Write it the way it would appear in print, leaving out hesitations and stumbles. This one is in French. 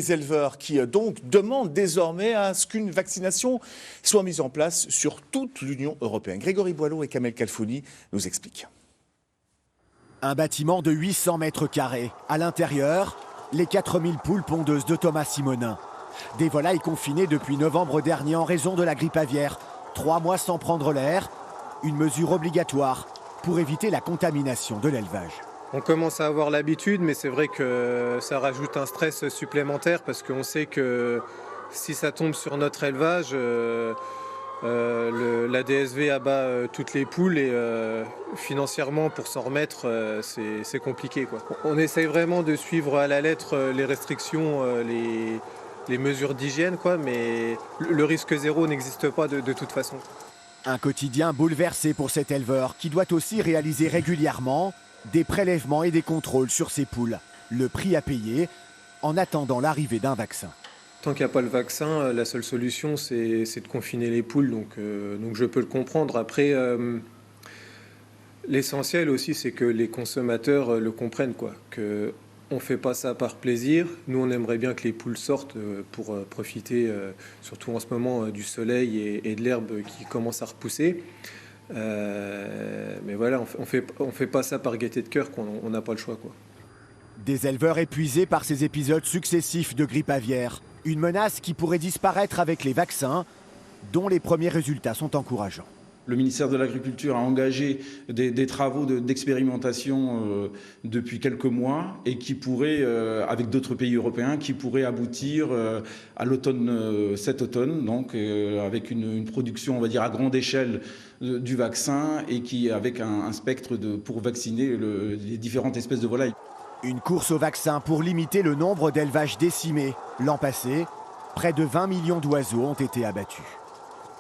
Les éleveurs qui donc demandent désormais à ce qu'une vaccination soit mise en place sur toute l'Union européenne. Grégory Boileau et Kamel Khalfouni nous expliquent. Un bâtiment de 800 mètres carrés. À l'intérieur, les 4000 poules pondeuses de Thomas Simonin. Des volailles confinées depuis novembre dernier en raison de la grippe aviaire. 3 mois sans prendre l'air, une mesure obligatoire pour éviter la contamination de l'élevage. On commence à avoir l'habitude, mais c'est vrai que ça rajoute un stress supplémentaire parce qu'on sait que si ça tombe sur notre élevage, la DSV abat toutes les poules et financièrement pour s'en remettre, c'est compliqué, quoi. On essaye vraiment de suivre à la lettre les restrictions, les mesures d'hygiène, quoi, mais le risque zéro n'existe pas de toute façon. Un quotidien bouleversé pour cet éleveur qui doit aussi réaliser régulièrement des prélèvements et des contrôles sur ses poules. Le prix à payer en attendant l'arrivée d'un vaccin. Tant qu'il n'y a pas le vaccin, la seule solution, c'est de confiner les poules. Donc je peux le comprendre. Après, l'essentiel aussi, c'est que les consommateurs le comprennent, quoi. Que on ne fait pas ça par plaisir. Nous, on aimerait bien que les poules sortent pour profiter, surtout en ce moment, du soleil et de l'herbe qui commence à repousser. Mais voilà, on fait pas ça par gaieté de cœur, qu'on n'a pas le choix, quoi. Des éleveurs épuisés par ces épisodes successifs de grippe aviaire. Une menace qui pourrait disparaître avec les vaccins, dont les premiers résultats sont encourageants. Le ministère de l'Agriculture a engagé des travaux d'expérimentation depuis quelques mois et qui pourraient, avec d'autres pays européens, qui pourraient aboutir à l'automne, cet automne, donc avec une production, on va dire, à grande échelle du vaccin et qui avec un spectre pour vacciner les différentes espèces de volailles. Une course au vaccin pour limiter le nombre d'élevages décimés. L'an passé, près de 20 millions d'oiseaux ont été abattus.